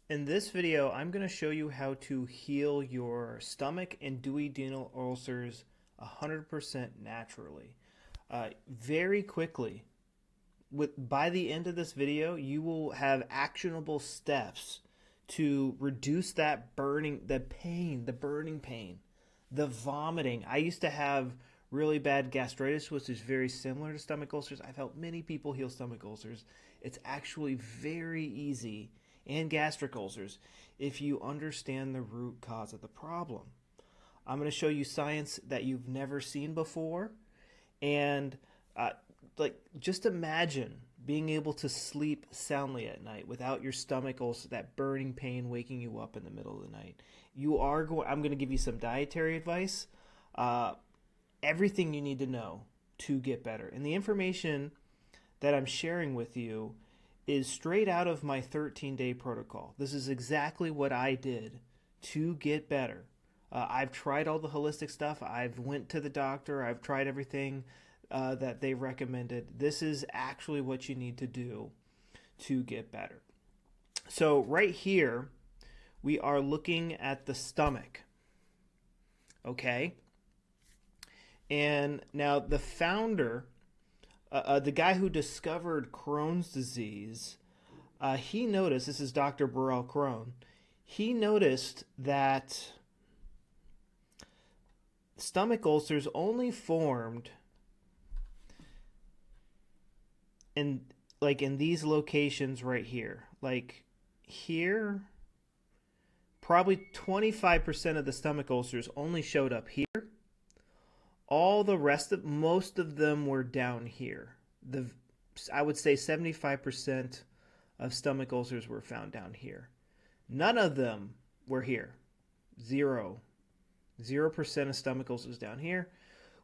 In this video, I'm going to show you how to heal your stomach and duodenal ulcers 100% naturally. Very quickly. By the end of this video, you will have actionable steps to reduce that burning pain, the vomiting. I used to have really bad gastritis, which is very similar to stomach ulcers. I've helped many people heal stomach ulcers. It's actually very easy, and gastric ulcers, if you understand the root cause of the problem. I'm going to show you science that you've never seen before, and just imagine being able to sleep soundly at night without your stomach ulcer, that burning pain waking you up in the middle of the night. I'm going to give you some dietary advice, everything you need to know to get better. And the information that I'm sharing with you is straight out of my 13-day protocol. This is exactly what I did to get better. I've tried all the holistic stuff. I've went to the doctor. I've tried everything that they recommended. This is actually what you need to do to get better. So right here, we are looking at the stomach. Okay? And now the founder, the guy who discovered Crohn's disease, he noticed, this is Dr. Burrell Crohn, he noticed that stomach ulcers only formed in these locations right here. Like here, probably 25% of the stomach ulcers only showed up here. All the rest of most of them were down here. I would say 75% of stomach ulcers were found down here. None of them were here. 0% of stomach ulcers down here,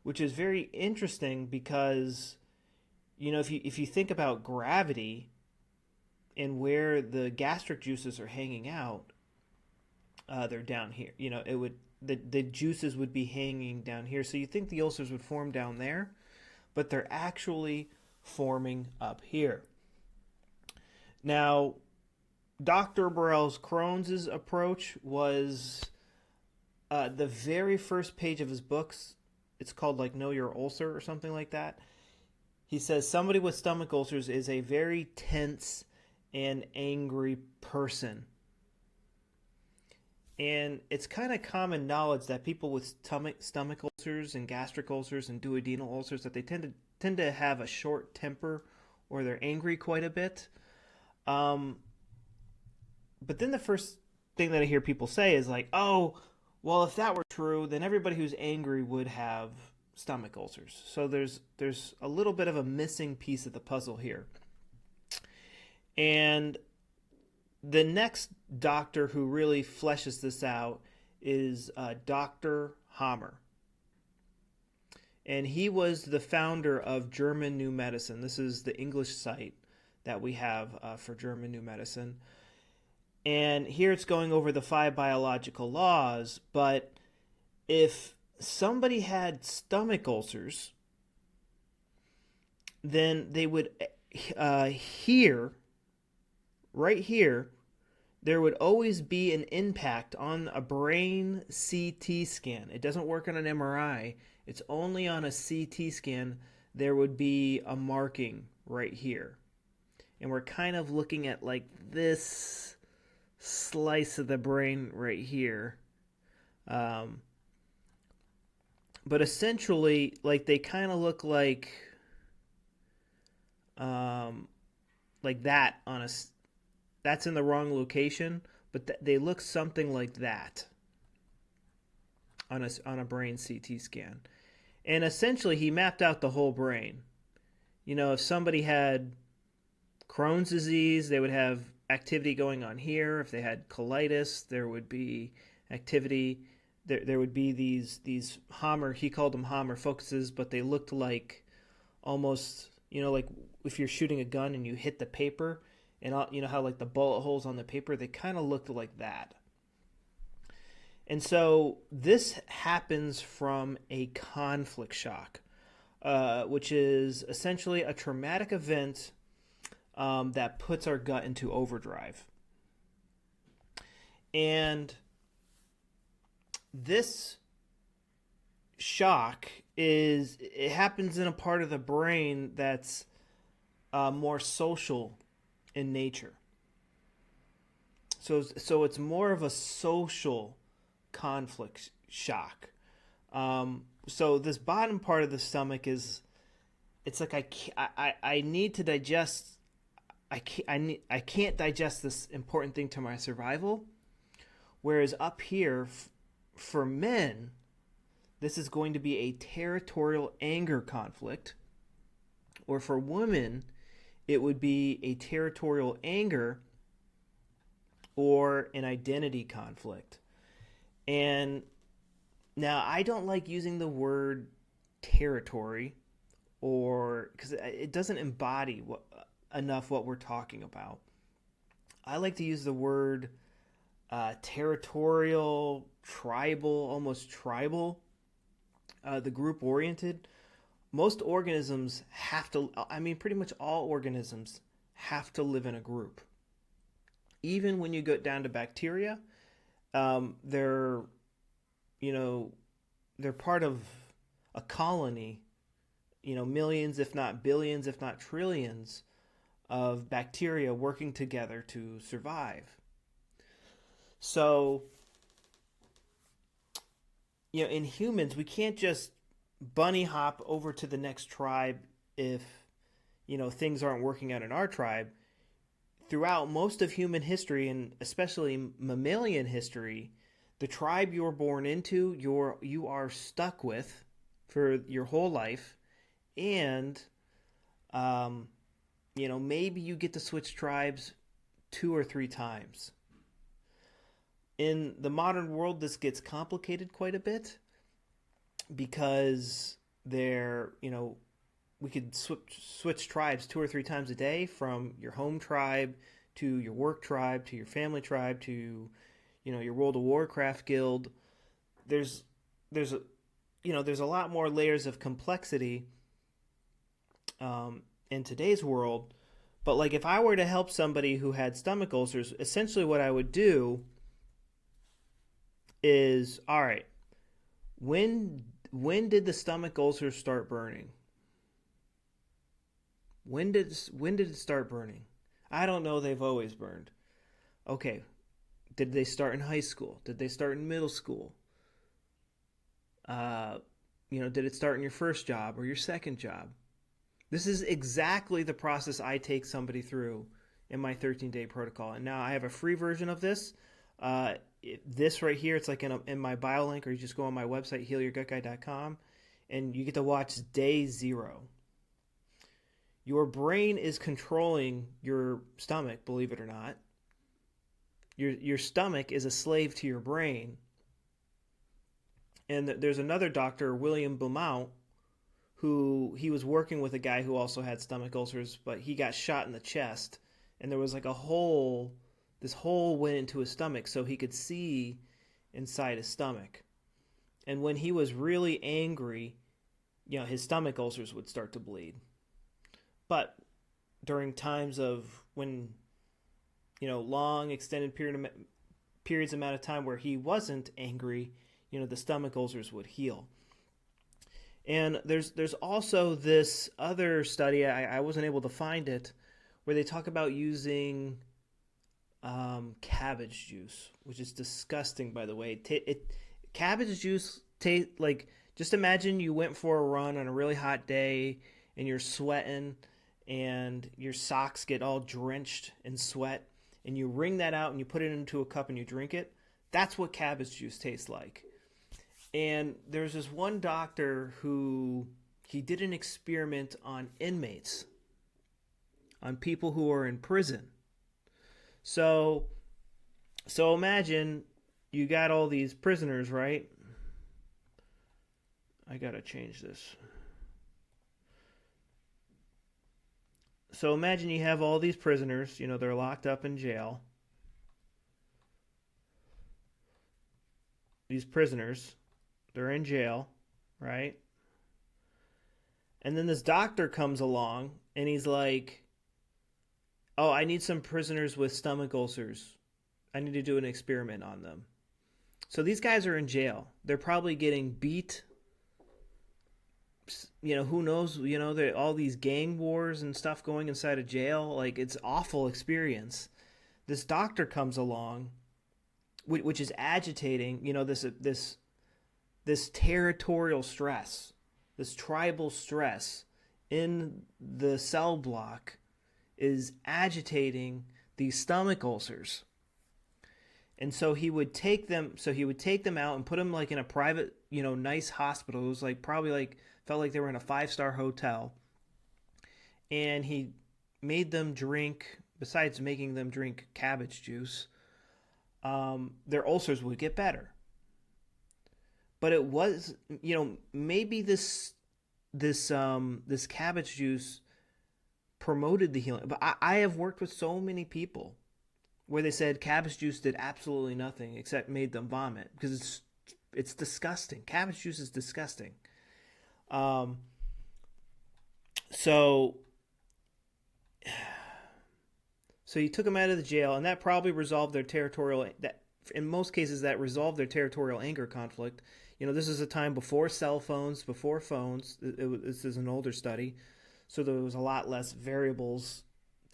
which is very interesting because, you know, if you think about gravity and where the gastric juices are hanging out, they're down here. You know, the juices would be hanging down here. So you think the ulcers would form down there, but they're actually forming up here. Now, Dr. Burrell's Crohn's approach was the very first page of his books. It's called like Know Your Ulcer or something like that. He says somebody with stomach ulcers is a very tense and angry person. And it's kind of common knowledge that people with stomach ulcers and gastric ulcers and duodenal ulcers, that they tend to have a short temper, or they're angry quite a bit. But then the first thing that I hear people say is like, oh, well, if that were true, then everybody who's angry would have stomach ulcers. So there's a little bit of a missing piece of the puzzle here. And the next doctor who really fleshes this out is Dr. Hammer. And he was the founder of German New Medicine. This is the English site that we have for German New Medicine. And here it's going over the 5 biological laws. But if somebody had stomach ulcers, then they would right here, there would always be an impact on a brain CT scan. It doesn't work on an MRI. It's only on a CT scan. There would be a marking right here. And we're kind of looking at like this slice of the brain right here. But essentially, like they kind of look like that on a... That's in the wrong location, but they look something like that on a brain CT scan. And essentially, he mapped out the whole brain. You know, if somebody had Crohn's disease, they would have activity going on here. If they had colitis, there would be activity. There would be these Hammer, he called them Hammer focuses, but they looked like almost, you know, like if you're shooting a gun and you hit the paper, and you know how like the bullet holes on the paper, they kind of looked like that. And so this happens from a conflict shock, which is essentially a traumatic event that puts our gut into overdrive. And this shock it happens in a part of the brain that's more social in nature. So it's more of a social conflict shock. So this bottom part of the stomach is, it's like I need to digest. I can't digest this important thing to my survival. Whereas up here, for men, this is going to be a territorial anger conflict. Or for women, it would be a territorial anger or an identity conflict. And now I don't like using the word territory, or because it doesn't embody enough what we're talking about. I like to use the word territorial, tribal, almost tribal, the group oriented. Most organisms have to, I mean, pretty much all organisms have to live in a group. Even when you go down to bacteria, they're, you know, they're part of a colony, millions, if not billions, if not trillions of bacteria working together to survive. So, in humans, we can't just bunny hop over to the next tribe if, things aren't working out in our tribe. Throughout most of human history, and especially mammalian history, the tribe you're born into, you are stuck with for your whole life, and maybe you get to switch tribes 2 or 3 times. In the modern world, this gets complicated quite a bit because we could switch tribes 2 or 3 times a day, from your home tribe to your work tribe to your family tribe to your World of Warcraft guild. There's a lot more layers of complexity in today's world. But like, if I were to help somebody who had stomach ulcers, essentially what I would do is, all right, when did the stomach ulcers start burning? When did it start burning? I don't know. They've always burned. Okay. Did they start in high school? Did they start in middle school? Did it start in your first job or your second job? This is exactly the process I take somebody through in my 13-day protocol. And now I have a free version of this. This right here, it's like in my bio link, or you just go on my website, healyourgutguy.com, and you get to watch day 0. Your brain is controlling your stomach, believe it or not. Your stomach is a slave to your brain. And there's another doctor, William Beaumont, who he was working with a guy who also had stomach ulcers, but he got shot in the chest, and there was like a hole. This hole went into his stomach so he could see inside his stomach. And when he was really angry, his stomach ulcers would start to bleed. But during times of when, long extended periods amount of time where he wasn't angry, the stomach ulcers would heal. And there's also this other study, I wasn't able to find it, where they talk about using cabbage juice, which is disgusting, by the way. Cabbage juice tastes like, just imagine you went for a run on a really hot day and you're sweating and your socks get all drenched in sweat, and you wring that out and you put it into a cup and you drink it. That's what cabbage juice tastes like. And there's this one doctor who, he did an experiment on inmates, on people who are in prison. So imagine you got all these prisoners, right? I gotta change this. So imagine you have all these prisoners, they're locked up in jail. These prisoners, they're in jail, right? And then this doctor comes along and he's like, oh, I need some prisoners with stomach ulcers. I need to do an experiment on them. So these guys are in jail. They're probably getting beat. Who knows? All these gang wars and stuff going inside of jail. Like, it's awful experience. This doctor comes along, which is agitating. This territorial stress, this tribal stress in the cell block is agitating these stomach ulcers. And so he would take them out and put them like in a private, nice hospital. It was like probably like felt like they were in a 5-star hotel. And he made them drink, besides making them drink cabbage juice, their ulcers would get better. But it was, maybe this cabbage juice promoted the healing. But I have worked with so many people where they said cabbage juice did absolutely nothing except made them vomit, because it's disgusting. Cabbage juice is disgusting. So you took them out of the jail, and that probably resolved their territorial. That in most cases that resolved their territorial anger conflict. This is a time before cell phones, before phones. This is an older study, so there was a lot less variables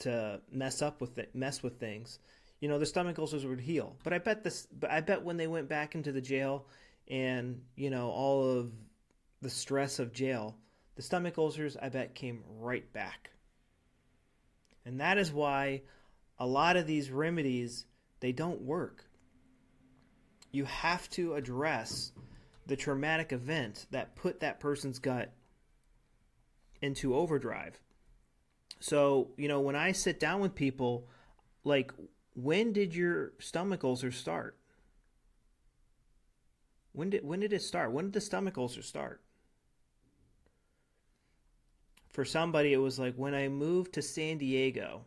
to mess with things. The stomach ulcers would heal. But I bet when they went back into the jail and, all of the stress of jail, the stomach ulcers, I bet, came right back. And that is why a lot of these remedies, they don't work. You have to address the traumatic event that put that person's gut into overdrive. So, when I sit down with people, like, when did your stomach ulcers start? When did it start? When did the stomach ulcers start? For somebody, it was like when I moved to San Diego.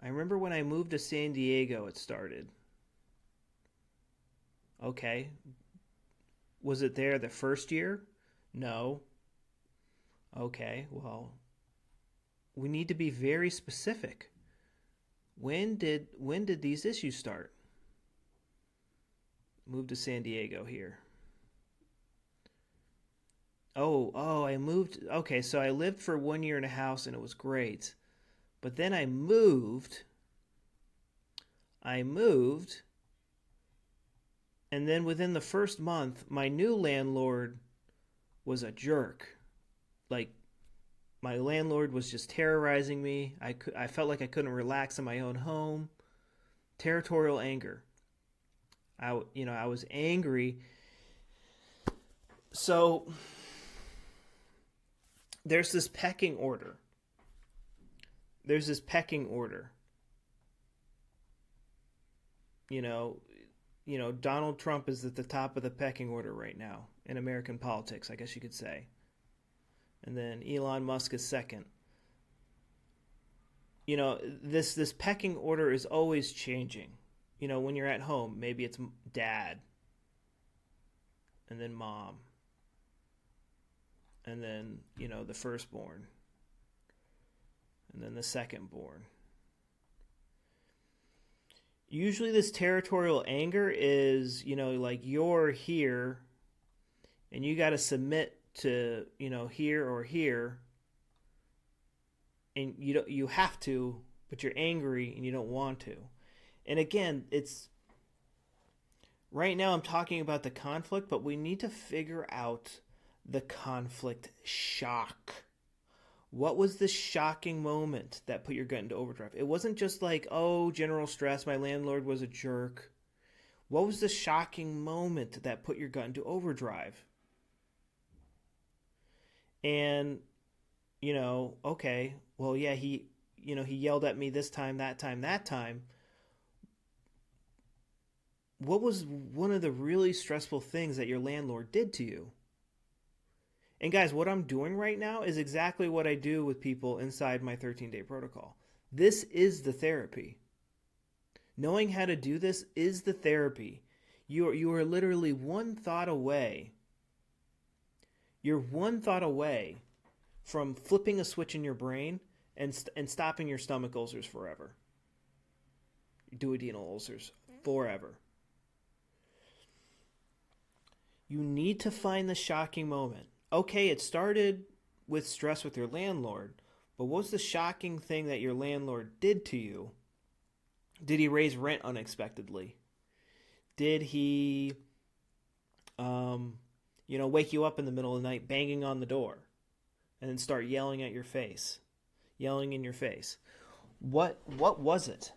I remember when I moved to San Diego, it started. Okay. Was it there the first year? No. Okay, well, we need to be very specific. When did these issues start? Moved to San Diego here. Oh, I moved. Okay, so I lived for 1 year in a house and it was great. But then I moved, and then within the first month, my new landlord was a jerk. Like, my landlord was just terrorizing me. I felt like I couldn't relax in my own home. Territorial anger. I was angry. So there's this pecking order. Donald Trump is at the top of the pecking order right now in American politics, I guess you could say. And then Elon Musk is second. This pecking order is always changing. When you're at home, maybe it's dad, and then mom, and then, the firstborn, and then the secondborn. Usually this territorial anger is, like you're here and you got to submit to, here or here, and you have to, but you're angry and you don't want to. And again, it's right now I'm talking about the conflict, but we need to figure out the conflict shock. What was the shocking moment that put your gut into overdrive? It wasn't just like, oh, general stress, my landlord was a jerk. What was the shocking moment that put your gut into overdrive? And, okay, well, yeah, he yelled at me this time, that time. What was one of the really stressful things that your landlord did to you? And guys, what I'm doing right now is exactly what I do with people inside my 13-day protocol. This is the therapy. Knowing how to do this is the therapy. You are literally one thought away. You're one thought away from flipping a switch in your brain and stopping your stomach ulcers forever. duodenal ulcers forever. You need to find the shocking moment. Okay, it started with stress with your landlord, but what was the shocking thing that your landlord did to you? Did he raise rent unexpectedly? Did he, wake you up in the middle of the night banging on the door and then start yelling at your face, yelling in your face? What was it?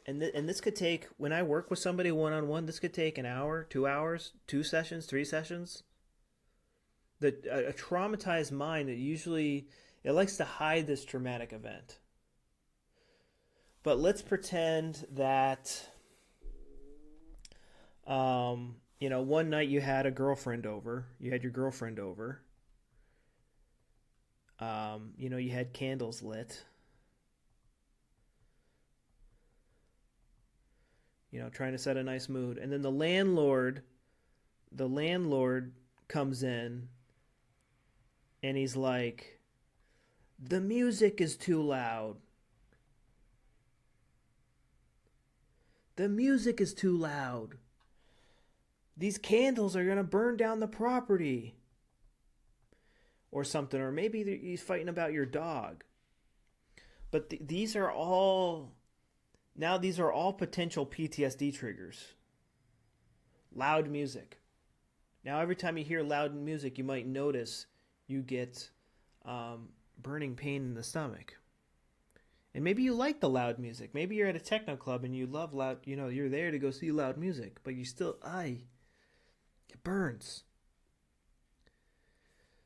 And this could take, when I work with somebody one-on-one, this could take an hour, 2 hours, 2 sessions, 3 sessions. A traumatized mind, it likes to hide this traumatic event. But let's pretend that, one night you had a girlfriend over. You had your girlfriend over. You had candles lit. Trying to set a nice mood. And then the landlord comes in and he's like, the music is too loud. The music is too loud. These candles are going to burn down the property. Or something. Or maybe he's fighting about your dog. But these are all potential PTSD triggers. Loud music. Now, every time you hear loud music, you might notice you get burning pain in the stomach. And maybe you like the loud music. Maybe you're at a techno club and you love loud, you're there to go see loud music, but you still, it burns.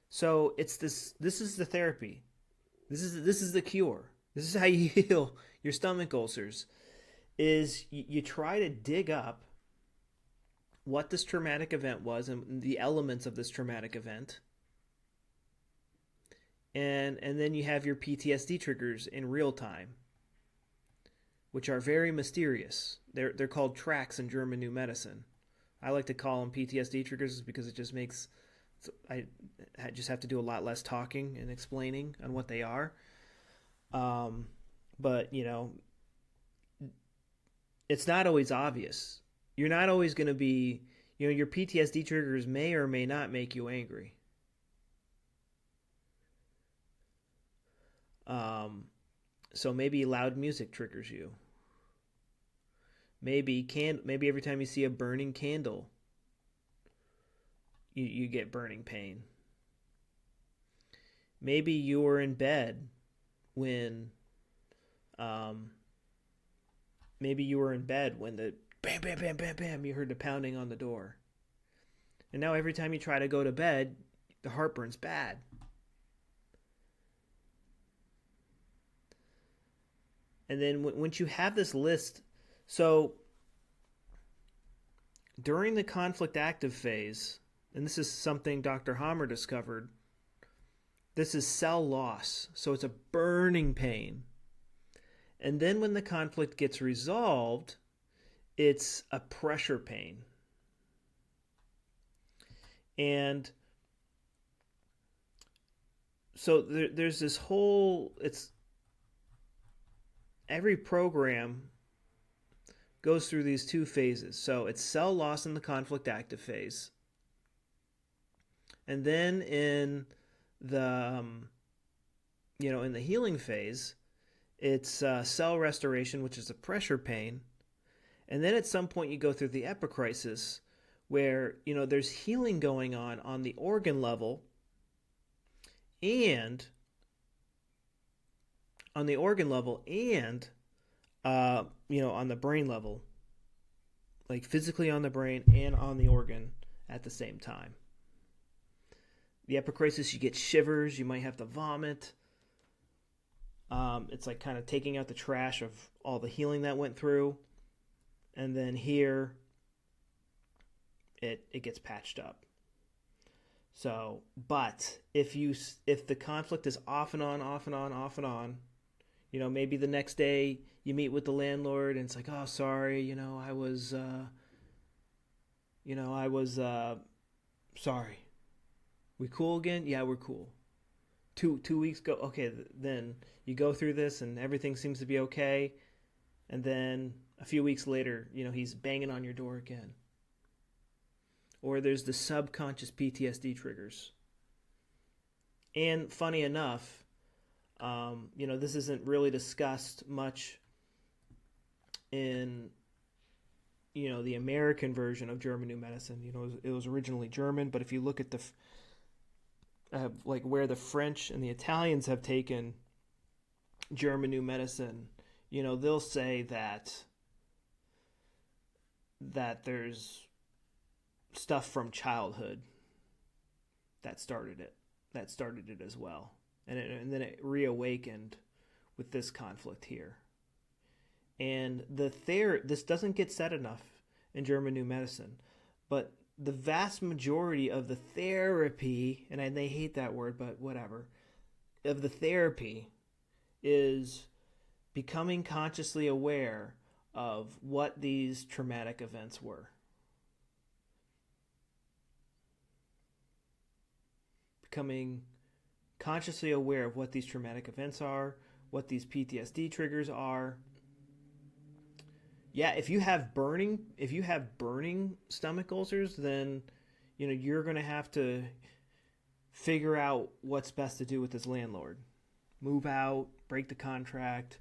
So this is the therapy. This is the cure. This is how you heal your stomach ulcers. Is you try to dig up what this traumatic event was and the elements of this traumatic event. And then you have your PTSD triggers in real time, which are very mysterious. They're called tracks in German New Medicine. I like to call them PTSD triggers because it just makes, I just have to do a lot less talking and explaining on what they are. But, it's not always obvious. You're not always going to be, your PTSD triggers may or may not make you angry. So maybe loud music triggers you. Maybe every time you see a burning candle, you get burning pain. Maybe you were in bed when the bam, bam, bam, bam, bam, you heard the pounding on the door. And now every time you try to go to bed, the heartburn's bad. And then once you have this list, so during the conflict active phase, and this is something Dr. Hammer discovered, this is cell loss. So it's a burning pain. And then when the conflict gets resolved, it's a pressure pain. And so there's this whole, every program goes through these 2 phases. So it's cell loss in the conflict active phase. And then in the, in the healing phase, it's cell restoration, which is a pressure pain. And then at some point you go through the epicrisis where, there's healing going on the organ level and on the brain level, like physically on the brain and on the organ at the same time. The epicrisis, you get shivers, you might have to vomit. It's like kind of taking out the trash of all the healing that went through. And then here, it gets patched up. So, but if the conflict is off and on, maybe the next day you meet with the landlord and it's like, oh, sorry, I was sorry. We cool again? Yeah, we're cool. Two weeks go. Okay, then you go through this and everything seems to be okay, and then a few weeks later, he's banging on your door again. Or there's the subconscious PTSD triggers. And funny enough, this isn't really discussed much in the American version of German New Medicine. It was originally German, but if you look at the like where the French and the Italians have taken German New Medicine, they'll say that there's stuff from childhood that started it as well, and then it reawakened with this conflict here. And this doesn't get said enough in German New Medicine, but the vast majority of the therapy, and they hate that word, but whatever, of the therapy is becoming consciously aware of what these traumatic events were. Becoming consciously aware of what these traumatic events are, what these PTSD triggers are. Yeah, if you have burning stomach ulcers, then you're going to have to figure out what's best to do with this landlord. Move out, break the contract,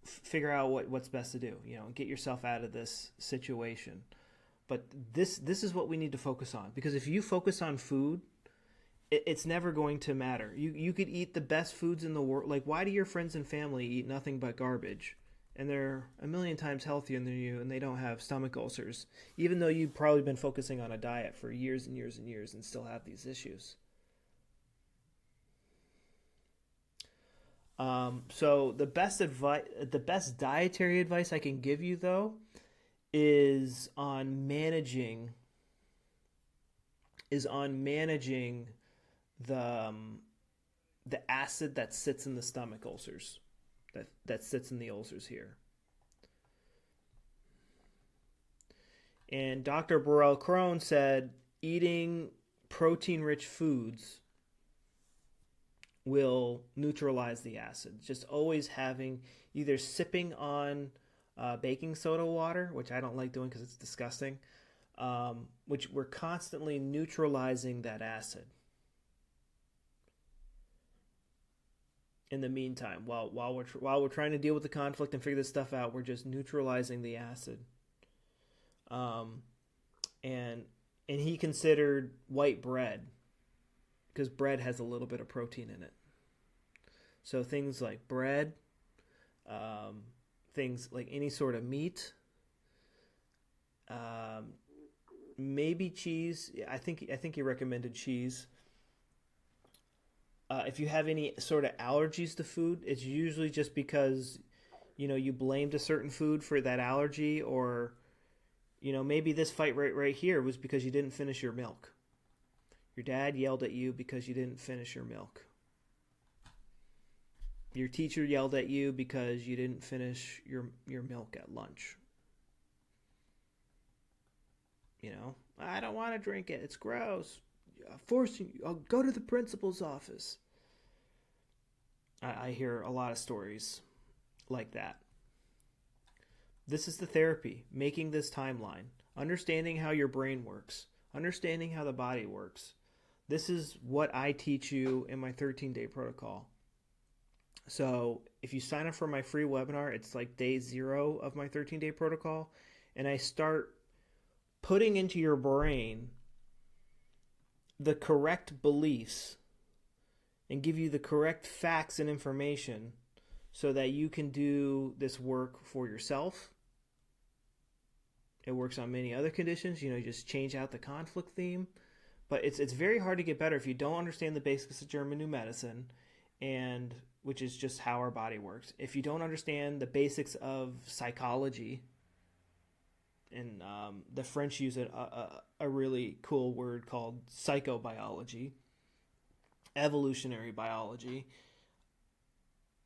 figure out what's best to do, get yourself out of this situation. But this is what we need to focus on, because if you focus on food, it's never going to matter. You could eat the best foods in the world. Like, why do your friends and family eat nothing but garbage? And they're a million times healthier than you, and they don't have stomach ulcers, even though you've probably been focusing on a diet for years and years and years and still have these issues. So the best dietary advice I can give you, though, is on managing the acid that sits in the stomach ulcers. That sits in the ulcers here. And Dr. Burrell Crone said eating protein-rich foods will neutralize the acid. Just always either sipping on baking soda water, which I don't like doing because it's disgusting, which we're constantly neutralizing that acid. In the meantime, while we're trying to deal with the conflict and figure this stuff out, we're just neutralizing the acid. And he considered white bread, because bread has a little bit of protein in it. So things like bread, things like any sort of meat, maybe cheese. I think he recommended cheese. If you have any sort of allergies to food, it's usually just because, you blamed a certain food for that allergy, or, maybe this fight right here was because you didn't finish your milk. Your dad yelled at you because you didn't finish your milk. Your teacher yelled at you because you didn't finish your milk at lunch. I don't want to drink it. It's gross. Forcing you. I'll go to the principal's office. I hear a lot of stories like that. This is the therapy, making this timeline, understanding how your brain works, understanding how the body works. This is what I teach you in my 13-day protocol. So if you sign up for my free webinar, it's like day 0 of my 13-day protocol, and I start putting into your brain the correct beliefs and give you the correct facts and information so that you can do this work for yourself. It works on many other conditions. You just change out the conflict theme. But it's very hard to get better if you don't understand the basics of German New Medicine, and which is just how our body works. If you don't understand the basics of psychology, and the French use a really cool word called psychobiology, evolutionary biology.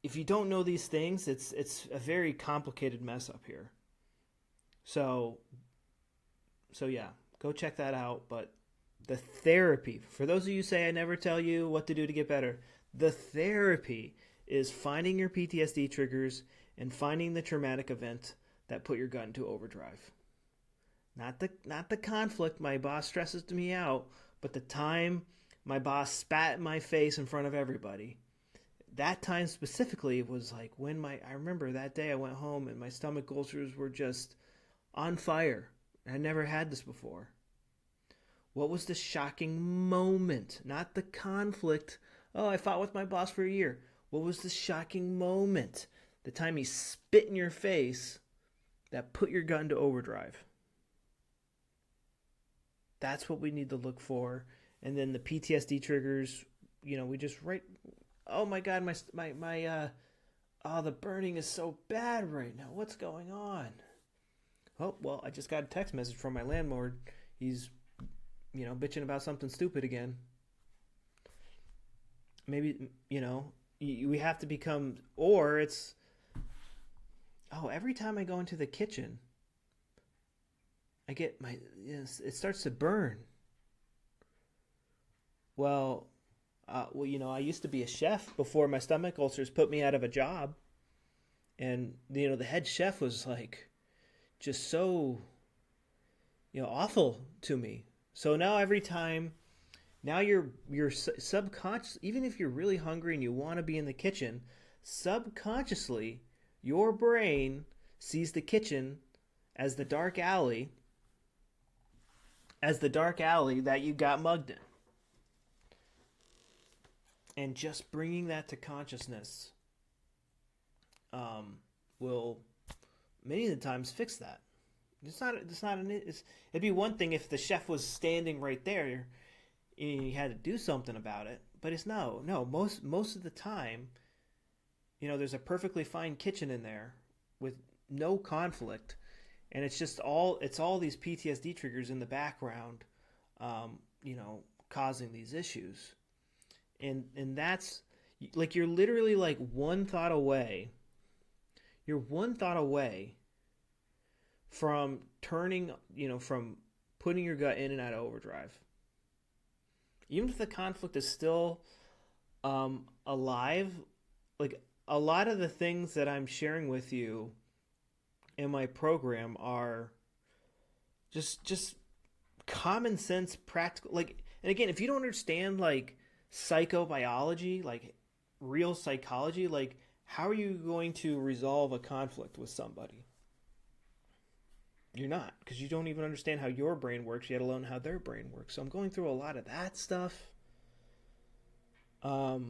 If you don't know these things, it's a very complicated mess up here. So yeah, go check that out. But The therapy, for those of you who say I never tell you what to do to get better, the therapy is finding your PTSD triggers and finding the traumatic event that put your gut into overdrive. Not the conflict my boss stresses me out, but the time my boss spat in my face in front of everybody. That time specifically was like when I remember that day I went home and my stomach ulcers were just on fire. I never had this before. What was the shocking moment? Not the conflict. Oh, I fought with my boss for a year. What was the shocking moment? The time he spit in your face that put your gut into overdrive. That's what we need to look for. And then the PTSD triggers, we just write, oh my God, the burning is so bad right now. What's going on? Oh, well, I just got a text message from my landlord. He's, bitching about something stupid again. Maybe, we have to become, or it's, every time I go into the kitchen, I get it starts to burn. Well, I used to be a chef before my stomach ulcers put me out of a job. And, the head chef was like, just so, awful to me. So now every time, now you're subconscious, even if you're really hungry and you want to be in the kitchen, subconsciously, your brain sees the kitchen as the dark alley that you got mugged in. And just bringing that to consciousness will many of the times fix that. It'd be one thing if the chef was standing right there and you had to do something about it, but it's no. Most of the time, there's a perfectly fine kitchen in there with no conflict, and it's all these PTSD triggers in the background, causing these issues, and that's like you're literally like one thought away. You're one thought away from turning, from putting your gut in and out of overdrive. Even if the conflict is still alive, like a lot of the things that I'm sharing with you in my program are just common sense, practical. Like, and again, if you don't understand like psychobiology, like real psychology, like how are you going to resolve a conflict with somebody? You're not, because you don't even understand how your brain works, yet alone how their brain works. So I'm going through a lot of that stuff. I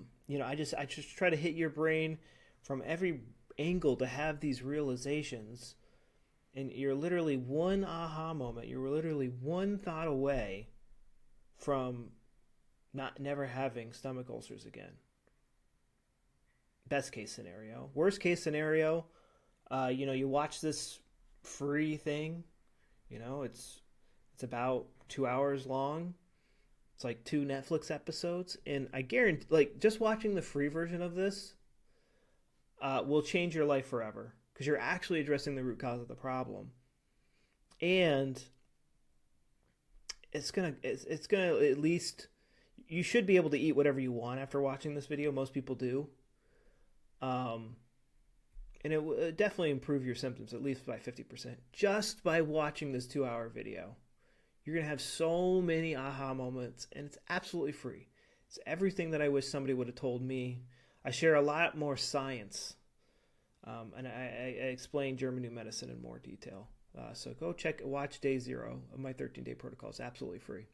just try to hit your brain from every angle to have these realizations. And you're literally one aha moment. You're literally one thought away from never having stomach ulcers again. Best case scenario. Worst case scenario, you watch this free thing, it's about 2 hours long. It's like 2 Netflix episodes, and I guarantee, like, just watching the free version of this will change your life forever, because you're actually addressing the root cause of the problem, and it's gonna at least, you should be able to eat whatever you want after watching this video. Most people do. And it will definitely improve your symptoms, at least by 50%. Just by watching this 2-hour video. You're going to have so many aha moments, and it's absolutely free. It's everything that I wish somebody would have told me. I share a lot more science, and I explain German New Medicine in more detail. So go watch day 0 of my 13-day protocol. It's absolutely free.